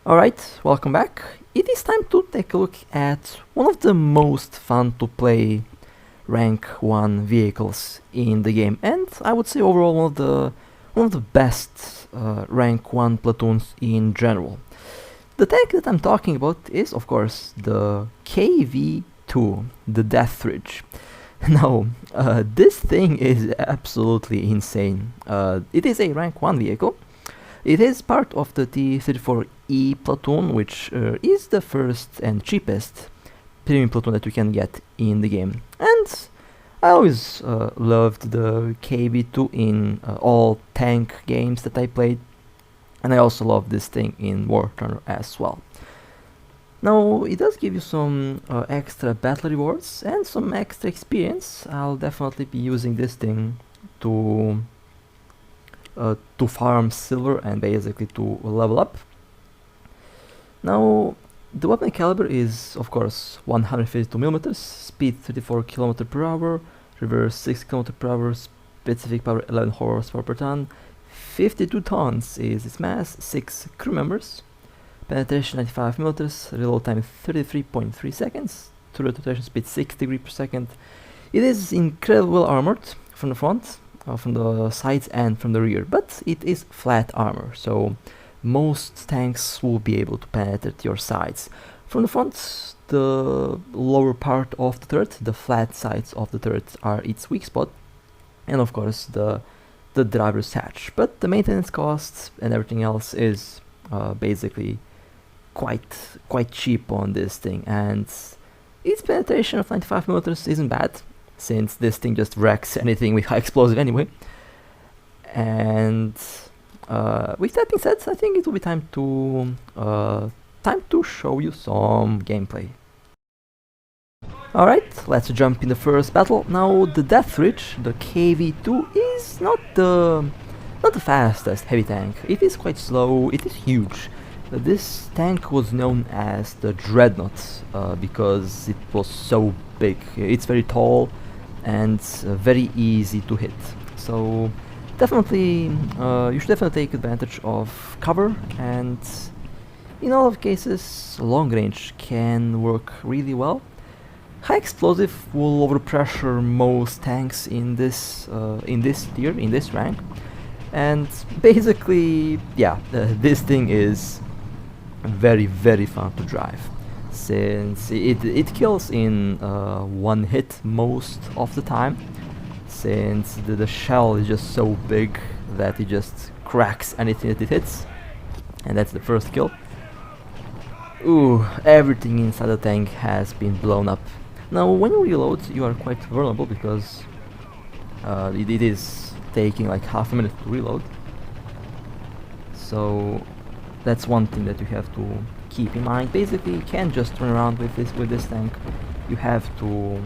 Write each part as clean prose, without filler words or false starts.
Alright, welcome back. It is time to take a look at one of the most fun to play rank 1 vehicles in the game, and I would say overall one of the best rank 1 platoons in general. The tank that I'm talking about is of course the KV-2, the Death Ridge. Now, this thing is absolutely insane. It is a rank 1 vehicle. It is part of the T-34E platoon, which is the first and cheapest premium platoon that you can get in the game. And I always loved the KV-2 in all tank games that I played, and I also love this thing in War Thunder as well. Now, it does give you some extra battle rewards and some extra experience. I'll definitely be using this thing to farm silver and basically to level up. Now, the weapon caliber is of course 152mm, speed 34 km per hour, reverse 6 km per hour, specific power 11 horsepower per ton, 52 tons is its mass, 6 crew members, penetration 95mm, reload time 33.3 seconds, turret rotation speed 6 degrees per second. It is incredibly well armored from the front, from the sides and from the rear, but it is flat armor, so most tanks will be able to penetrate your sides. From the front, the lower part of the turret, the flat sides of the turret are its weak spot, and of course the driver's hatch, but the maintenance costs and everything else is basically quite cheap on this thing, and its penetration of 95mm isn't bad, since this thing just wrecks anything with high explosive anyway. And with that being said, I think it will be time to show you some gameplay. Alright, let's jump in the first battle. Now, the Death Ridge, the KV-2, is not the fastest heavy tank. It is quite slow, it is huge. This tank was known as the Dreadnought because it was so big. It's very tall and very easy to hit. So definitely, you should definitely take advantage of cover, and in all of cases, long range can work really well. High explosive will overpressure most tanks in this tier, in this rank, and basically, yeah, this thing is very fun to drive, since it kills in one hit most of the time, since the shell is just so big that it just cracks anything that it hits, and that's the first kill. Ooh, everything inside the tank has been blown up. Now, when you reload, you are quite vulnerable because it is taking like half a minute to reload. So that's one thing that you have to keep in mind. Basically, you can't just run around with this tank. You have to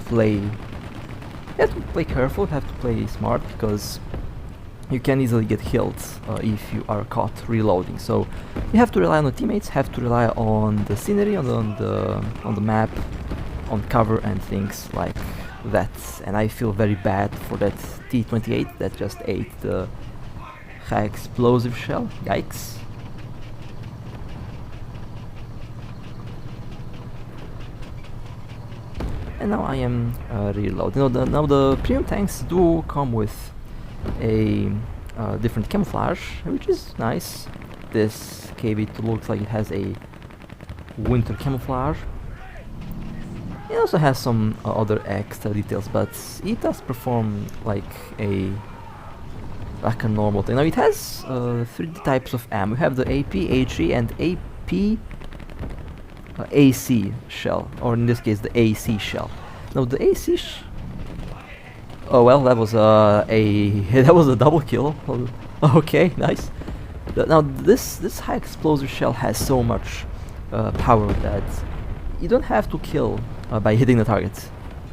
play careful. You have to play smart, because you can easily get killed if you are caught reloading. So you have to rely on the teammates, have to rely on the scenery, on the map, on cover and things like that. And I feel very bad for that T-28 that just ate the high explosive shell. Yikes. And now I am reloading. Now the premium tanks do come with a different camouflage, which is nice. This KV-2 looks like it has a winter camouflage. It also has some other extra details, but it does perform like a normal thing. Now it has 3 types of ammo. You have the AP, HE, and AP AC shell, or in this case the AC shell. Now the AC oh well, that was that was a double kill. Okay, nice. Now this high explosive shell has so much power that you don't have to kill by hitting the target.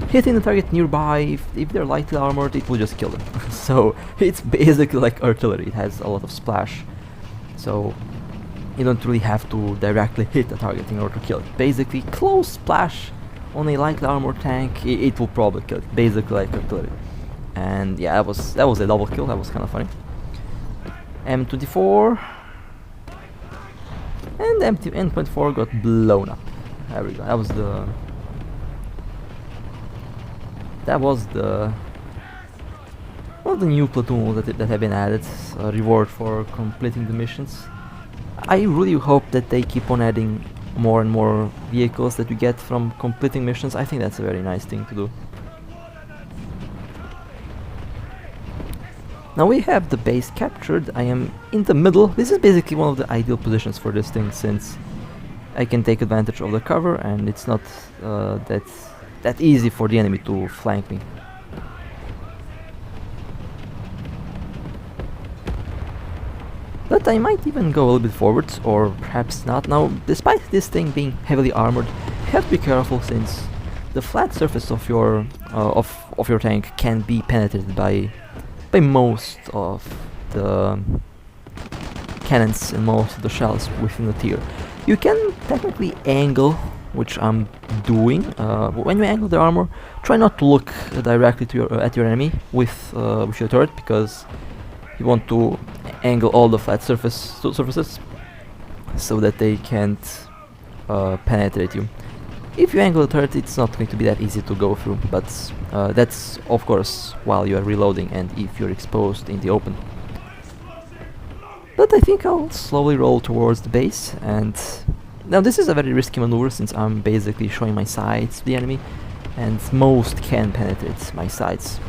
Hitting the target nearby, if they're lightly armored, it will just kill them. So it's basically like artillery. It has a lot of splash, so you don't really have to directly hit the target in order to kill it. Basically, close splash on a lightly armored tank, it will probably kill it. Basically like artillery. And yeah, that was a double kill. That was kind of funny. M24. And empty endpoint 4 got blown up. There we go. That was the one of the new platoons that have been added. Reward for completing the missions. I really hope that they keep on adding more and more vehicles that you get from completing missions. I think that's a very nice thing to do. Now we have the base captured. I am in the middle. This is basically one of the ideal positions for this thing, since I can take advantage of the cover and it's not that easy for the enemy to flank me. But I might even go a little bit forwards, or perhaps not. Now, despite this thing being heavily armored, you have to be careful, since the flat surface of your tank can be penetrated by most of the cannons and most of the shells within the tier. You can technically angle, which I'm doing. When you angle the armor, try not to look directly to at your enemy with your turret, because you want to angle all the flat surfaces so that they can't penetrate you. If you angle the turret, it's not going to be that easy to go through, but that's of course while you are reloading and if you're exposed in the open. But I think I'll slowly roll towards the base, and now this is a very risky maneuver, since I'm basically showing my sides to the enemy, and most can penetrate my sides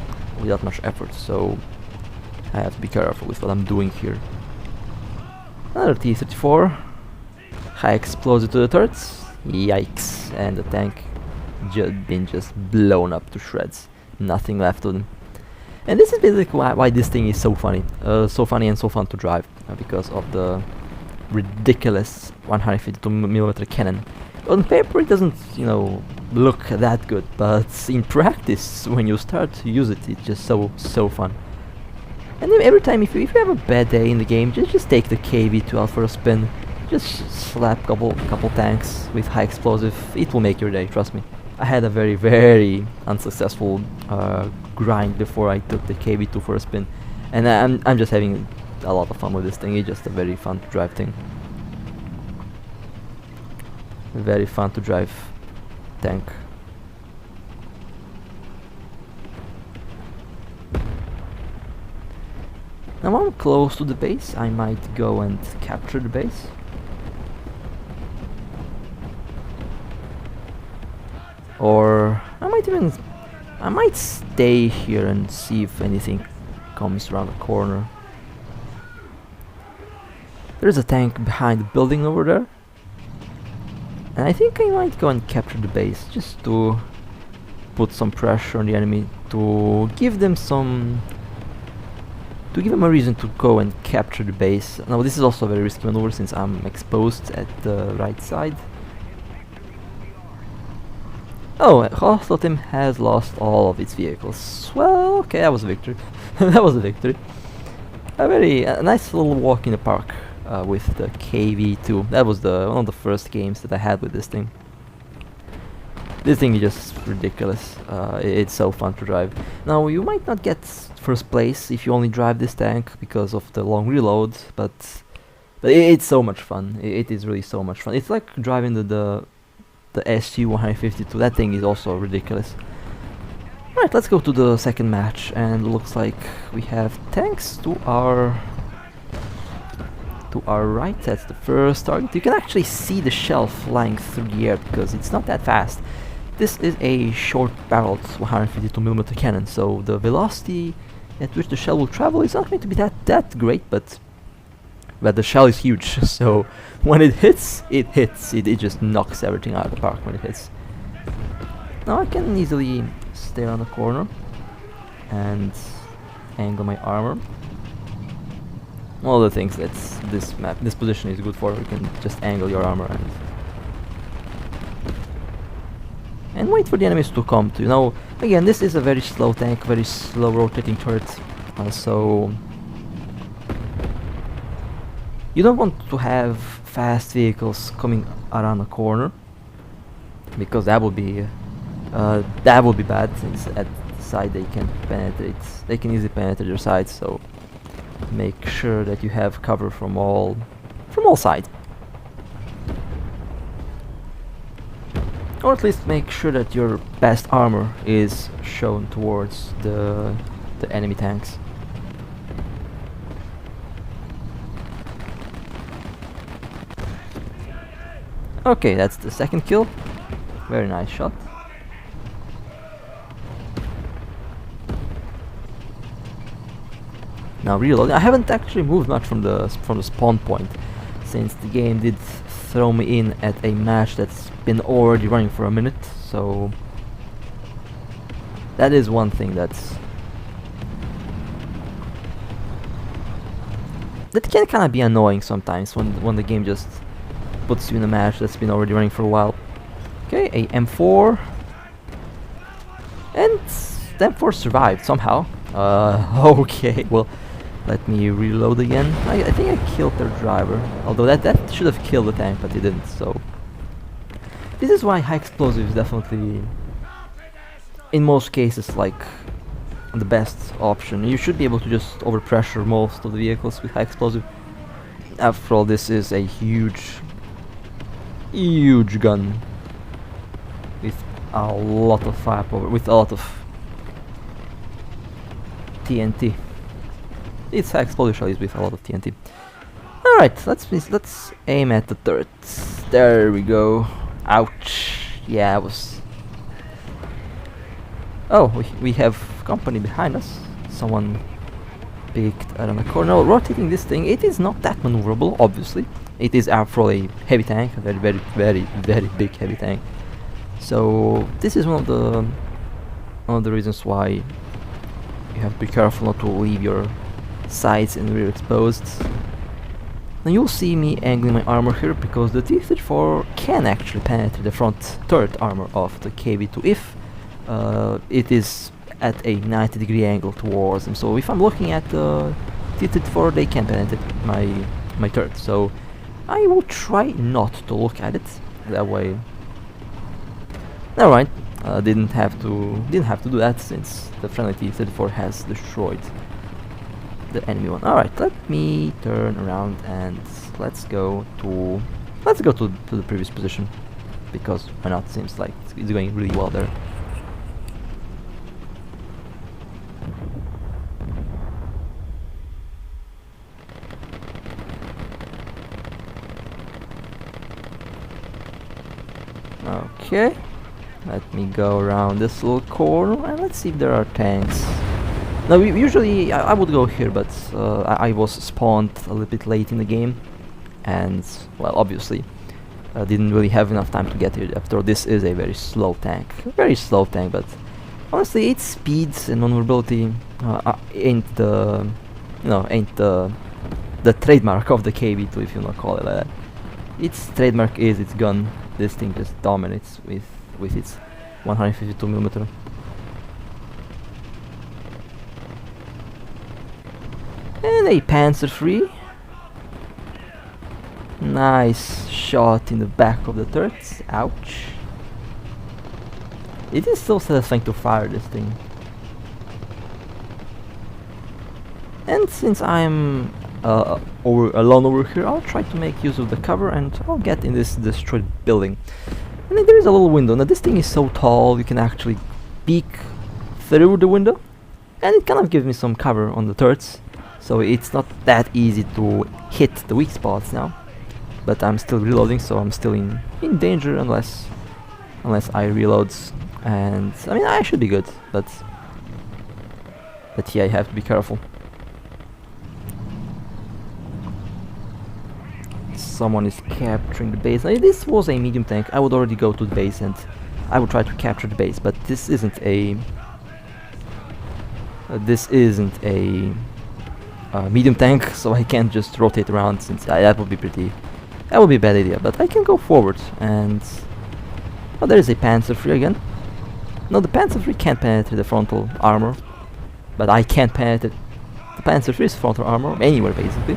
without much effort, so I have to be careful with what I'm doing here. Another T-34. High explosive to the turrets. Yikes. And the tank been just blown up to shreds. Nothing left of them. And this is basically why this thing is so funny. So funny and so fun to drive. Because of the ridiculous 152mm cannon. On paper it doesn't, look that good. But in practice, when you start to use it, it's just so fun. And then every time, if you have a bad day in the game, just take the KV-2 out for a spin. Just slap couple tanks with high explosive. It will make your day, trust me. I had a very unsuccessful grind before I took the KV-2 for a spin, and I'm just having a lot of fun with this thing. It's just a very fun to drive thing. Very fun to drive tank. Now I'm close to the base. I might go and capture the base. Or I might stay here and see if anything comes around the corner. There's a tank behind the building over there. And I think I might go and capture the base, just to put some pressure on the enemy, to give them a reason to go and capture the base. Now this is also a very risky maneuver, since I'm exposed at the right side. Oh, hostile team has lost all of its vehicles. Well, okay, that was a victory. That was a victory. A nice little walk in the park with the KV-2. That was one of the first games that I had with this thing. This thing is just ridiculous. It's so fun to drive. Now, you might not get first place if you only drive this tank because of the long reload, but it's so much fun. It is really so much fun. It's like driving the SU-152. That thing is also ridiculous. Alright, let's go to the second match, and looks like we have tanks to our right. That's the first target. You can actually see the shell flying through the air because it's not that fast. This is a short-barreled 152mm cannon, so the velocity at which the shell will travel is not going to be that great, but the shell is huge, so when it hits, it just knocks everything out of the park when it hits. Now I can easily stay on the corner and angle my armor. All the things that this position is good for. You can just angle your armor and wait for the enemies to come to you. Now, again, this is a very slow tank, very slow rotating turret, so you don't want to have fast vehicles coming around the corner, because that would be bad, since at the side they can easily penetrate your sides, so make sure that you have cover from all sides. Or at least make sure that your best armor is shown towards the enemy tanks. Okay, that's the second kill. Very nice shot. Now reloading. I haven't actually moved much from the spawn point, since the game did throw me in at a match that's been already running for a minute, so that is one thing that can kind of be annoying sometimes when the game just puts you in a match that's been already running for a while. Okay, a M4, and the M4 survived somehow. Okay, well, let me reload again. I think I killed their driver, although that should have killed the tank, but it didn't. So this is why high explosive is definitely, in most cases, like the best option. You should be able to just overpressure most of the vehicles with high explosive. After all, this is a huge gun with a lot of firepower, with a lot of TNT. It's high explosive with a lot of TNT. Alright, let's aim at the turrets. There we go. Ouch. Yeah, I was... Oh, we have company behind us. Someone peeked around the corner. No, rotating this thing, it is not that maneuverable, obviously. It is after all a heavy tank, a very big heavy tank. So this is one of the reasons why you have to be careful not to leave your sides and rear exposed. Now you'll see me angling my armor here, because the T-34 can actually penetrate the front turret armor of the KV-2 if it is at a 90-degree angle towards them. So if I'm looking at the T-34, they can penetrate my turret. So I will try not to look at it that way. Alright, didn't have to do that, since the friendly T-34 has destroyed the enemy one. Alright, let me turn around and let's go to the previous position, because why not? Seems like it's going really well there. Okay, let me go around this little corner and let's see if there are tanks. Now usually I would go here, but I was spawned a little bit late in the game, and well, obviously didn't really have enough time to get here. After all, this is a very slow tank, but honestly its speeds and maneuverability ain't the trademark of the KV-2, if you want to call it like that. Its trademark is its gun. This thing just dominates with its 152mm. And a Panzer III. Nice shot in the back of the turrets. Ouch. It is so satisfying to fire this thing. And since I'm alone over here, I'll try to make use of the cover and I'll get in this destroyed building. And then there is a little window. Now this thing is so tall, you can actually peek through the window, and it kind of gives me some cover on the turrets. So it's not that easy to hit the weak spots now, but I'm still reloading, so I'm still in danger unless I reload. And I mean, I should be good, but yeah, I have to be careful. Someone is capturing the base. Now, if this was a medium tank, I would already go to the base and I would try to capture the base, but this isn't a medium tank, so I can't just rotate around, since that would be a bad idea. But I can go forward, and oh, there is a Panzer III again. No, the Panzer III can't penetrate the frontal armor, but I can't penetrate the Panzer III's frontal armor anywhere, basically.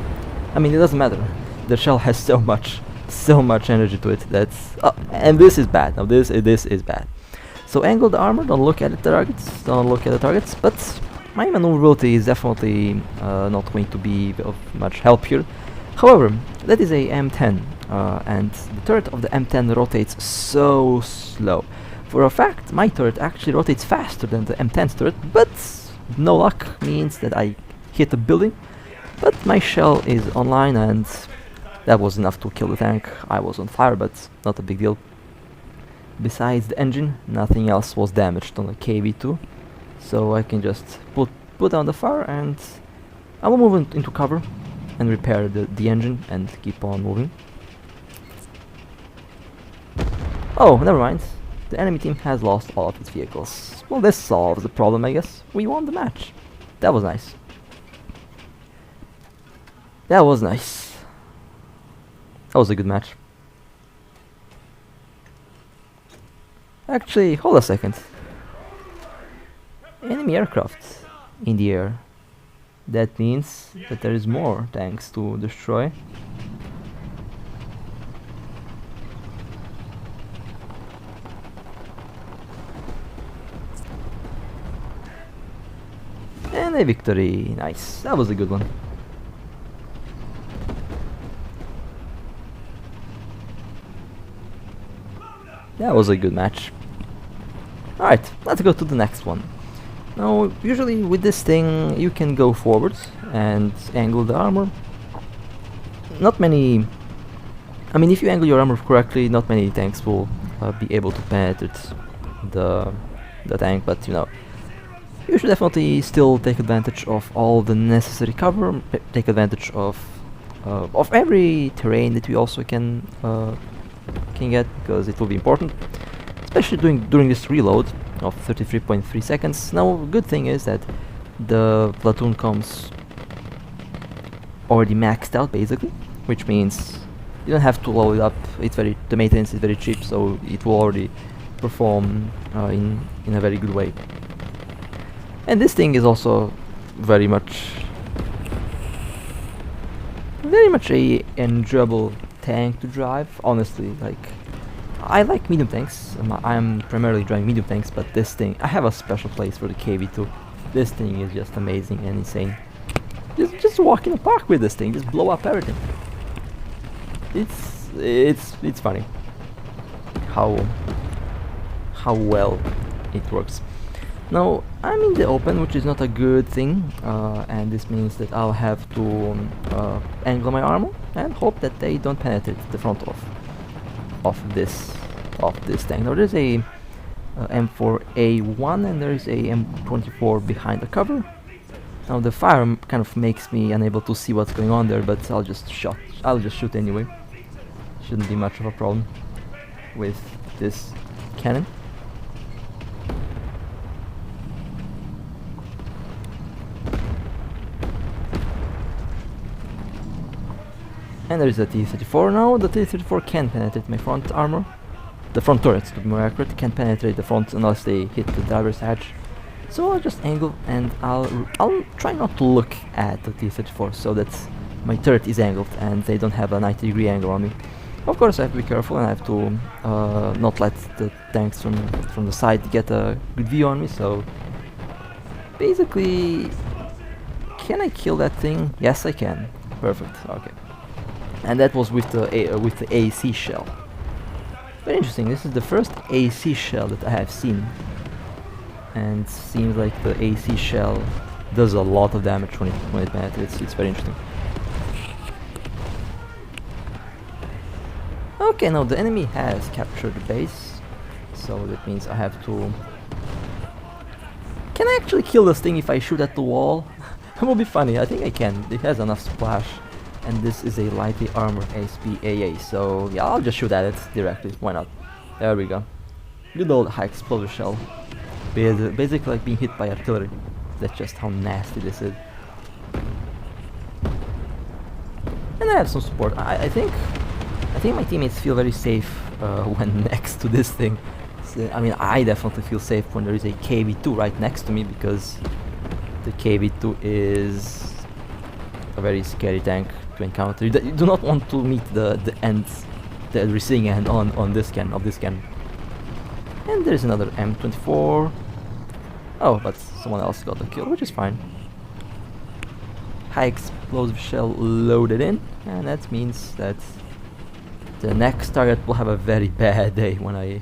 I mean, it doesn't matter. The shell has so much energy to it. That's and this is bad. Now this is bad. So angle the armor. Don't look at the targets. But my maneuverability is definitely not going to be of much help here. However, that is a M10. and the turret of the M10 rotates so slow. For a fact, my turret actually rotates faster than the M10's turret, but no luck means that I hit a building. But my shell is online, and that was enough to kill the tank. I was on fire, but not a big deal. Besides the engine, nothing else was damaged on the KV-2, so I can just put down the fire, and I will move into cover and repair the engine and keep on moving. Oh, never mind. The enemy team has lost all of its vehicles. Well, this solves the problem, I guess. We won the match. That was nice. That was nice. That was a good match. Actually, hold a second. Enemy aircraft in the air. That means that there is more tanks to destroy. And a victory. Nice. That was a good one. That was a good match. Alright, let's go to the next one. Now, usually with this thing you can go forwards and angle the armor. Not many... I mean, if you angle your armor correctly, not many tanks will be able to penetrate the tank, but you know, you should definitely still take advantage of all the necessary cover, take advantage of every terrain that we also can get, because it will be important, especially during this reload of 33.3 seconds. Now, good thing is that the platoon comes already maxed out basically, which means you don't have to load it up. The maintenance is very cheap, so it will already perform in a very good way. And this thing is also very much a enjoyable tank to drive. Honestly, like, I like medium tanks. I'm primarily driving medium tanks, but this thing, I have a special place for the KV-2. This thing is just amazing and insane. Just walk in the park with this thing, just blow up everything. It's funny how well it works. Now, I'm in the open, which is not a good thing, and this means that I'll have to angle my armor and hope that they don't penetrate the front of this tank. Now, there's a M4A1 and there's a M24 behind the cover. Now, the fire kind of makes me unable to see what's going on there, but I'll just shoot anyway. Shouldn't be much of a problem with this cannon. And there is a T-34 now. The T-34 can penetrate my front armor. The front turrets, to be more accurate, can penetrate the front unless they hit the driver's hatch. So I'll just angle and I'll try not to look at the T-34 so that my turret is angled and they don't have a 90-degree angle on me. Of course, I have to be careful and I have to not let the tanks from the side get a good view on me. So basically, can I kill that thing? Yes, I can. Perfect. Okay. And that was with the AC shell. Very interesting. This is the first AC shell that I have seen, and seems like the AC shell does a lot of damage when it penetrates. It's very interesting. Okay, now the enemy has captured the base, so that means I have to... Can I actually kill this thing if I shoot at the wall? It will be funny. I think I can. It has enough splash. And this is a lightly armored SPAA, so yeah, I'll just shoot at it directly, why not? There we go. Good old high explosive shell. Basically like being hit by artillery. That's just how nasty this is. And I have some support. I think my teammates feel very safe when next to this thing. So, I mean, I definitely feel safe when there is a KV-2 right next to me, because the KV-2 is a very scary tank to encounter. You do not want to meet the receiving end on this cannon, of this cannon. And there's another M24. Oh, but someone else got the kill, which is fine. High explosive shell loaded in, and that means that The next target will have a very bad day when I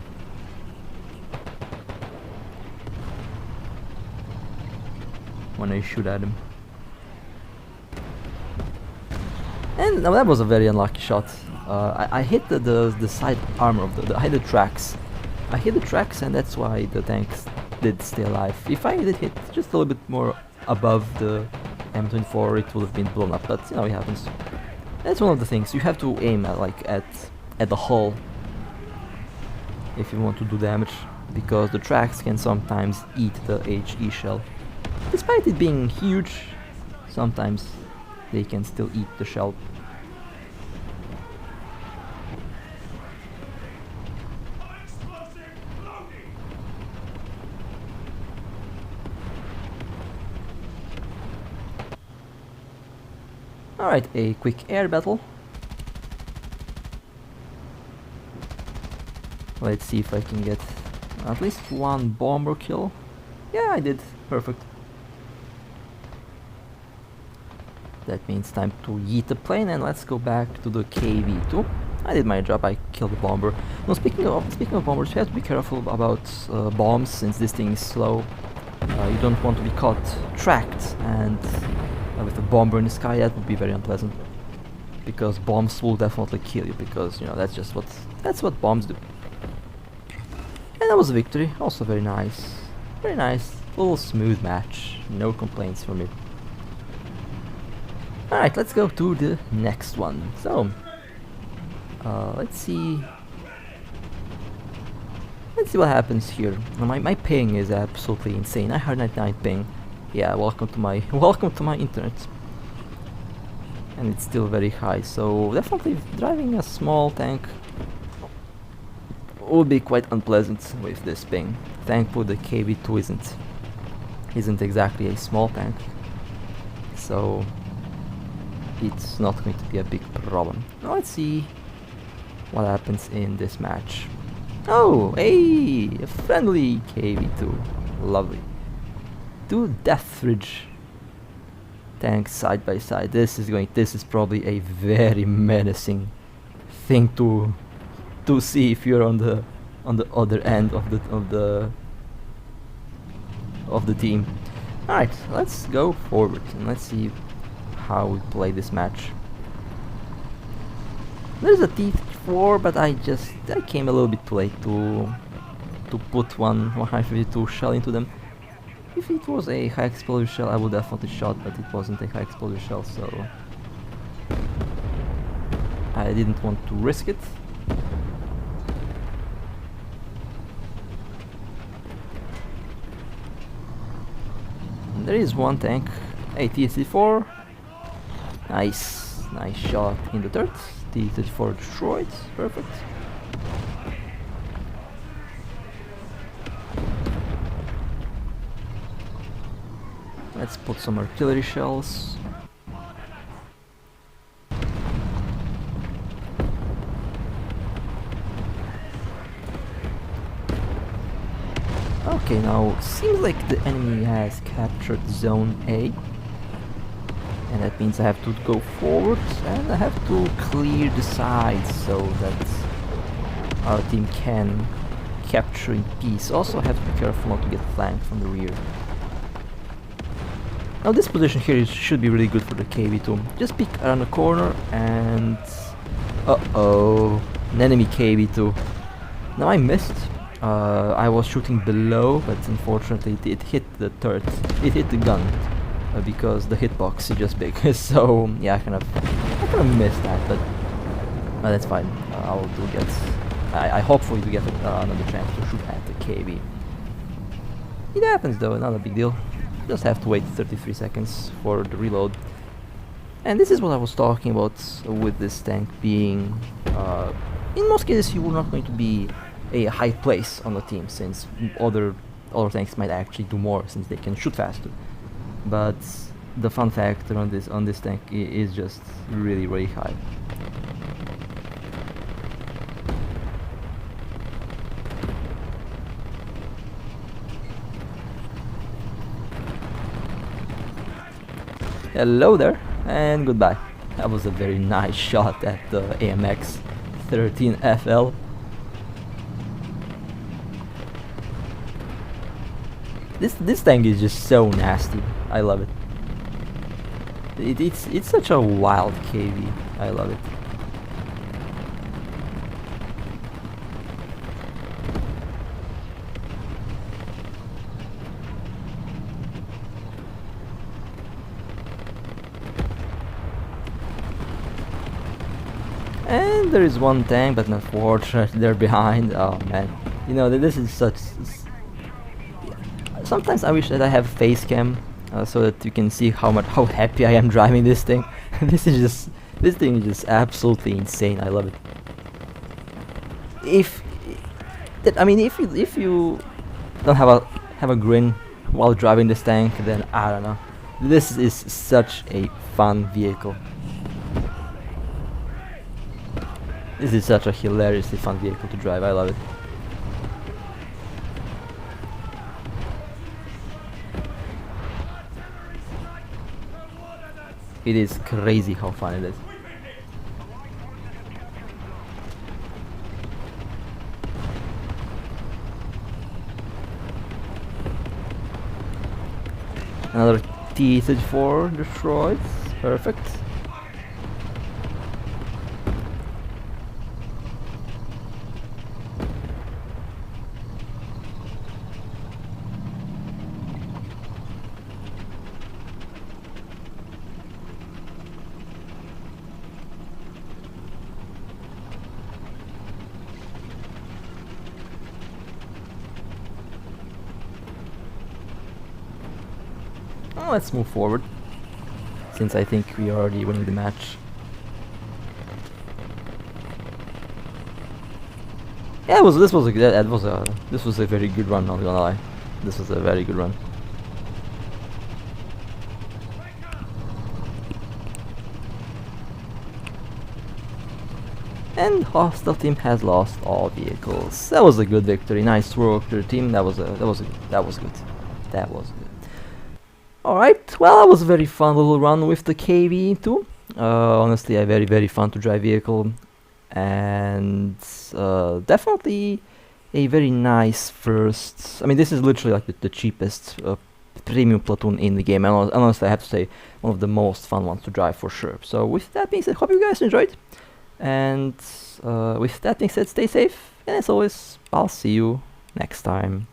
shoot at him. And now that was a very unlucky shot. I hit the side armor of I hit the tracks. I hit the tracks, and that's why the tanks did stay alive. If I did hit just a little bit more above the M24, it would have been blown up. But you know, it happens. That's one of the things you have to aim at, like at the hull, if you want to do damage, because the tracks can sometimes eat the HE shell. Despite it being huge, sometimes they can still eat the shell. Alright, a quick air battle. Let's see if I can get at least one bomber kill. Yeah, I did. Perfect. That means time to yeet the plane, and let's go back to the KV-2. I did my job, I killed the bomber. Now speaking of bombers, you have to be careful about bombs, since this thing is slow. You don't want to be caught tracked, and with a bomber in the sky, that would be very unpleasant. Because bombs will definitely kill you, because you know that's what bombs do. And that was a victory, also very nice. Very nice, little smooth match, no complaints from me. Alright, let's go to the next one. So, let's see what happens here. Now, my ping is absolutely insane. 999 ping. Yeah, welcome to my internet. And it's still very high, so definitely driving a small tank would be quite unpleasant with this ping. Thankfully the KV-2 isn't exactly a small tank, so it's not going to be a big problem. Now let's see what happens in this match. Oh, hey, a friendly KV-2, lovely. Two Death Ridge tanks side by side. This is probably a very menacing thing to see if you're on the other end of the team. Alright, let's go forward and let's see how we play this match. There's a T4, but I came a little bit too late to put one 152 shell into them. If it was a high explosive shell, I would definitely shot, but it wasn't a high explosive shell, so I didn't want to risk it. And there is one tank, a T-34. Nice shot in the dirt. T-34 destroyed, perfect. Let's put some artillery shells. Okay, now seems like the enemy has captured zone A. And that means I have to go forward and I have to clear the sides so that our team can capture in peace. Also I have to be careful not to get flanked from the rear. Now this position here should be really good for the KV-2. Just peek around the corner and... uh-oh, an enemy KV-2. Now I missed. I was shooting below, but unfortunately it hit the turret. It hit the gun. Because the hitbox is just big. So yeah, I kind of missed that, but that's fine. I'll do get. I hopefully do get another chance to shoot at the KV. It happens though, not a big deal. Just have to wait 33 seconds for the reload. And this is what I was talking about with this tank being. In most cases, you are not going to be a high place on the team, since other tanks might actually do more, since they can shoot faster. But the fun factor on this tank is just really high. Hello there and goodbye. That was a very nice shot at the AMX. KV-13 FL. This tank is just so nasty. I love it. It's such a wild KV. I love it. And there is one tank, but unfortunately they're behind. Oh man, you know this is such. Sometimes I wish that I have face cam, so that you can see how happy I am driving this thing. This thing is just absolutely insane. I love it. If you don't have a grin while driving this tank, then I don't know. This is such a fun vehicle. This is such a hilariously fun vehicle to drive. I love it. It is crazy how fun it is. Another T-34 destroyed. Perfect. Let's move forward, since I think we are already winning the match. Yeah, this was a very good run. Not gonna lie, this was a very good run. And hostile team has lost all vehicles. That was a good victory. Nice work to the team. That was good. Alright, well, that was a very fun little run with the KV-2. Honestly, a very fun to drive vehicle, and definitely a very nice first. I mean, this is literally like the cheapest premium platoon in the game, and honestly, I have to say, one of the most fun ones to drive for sure. So with that being said, hope you guys enjoyed, and with that being said, stay safe, and as always, I'll see you next time.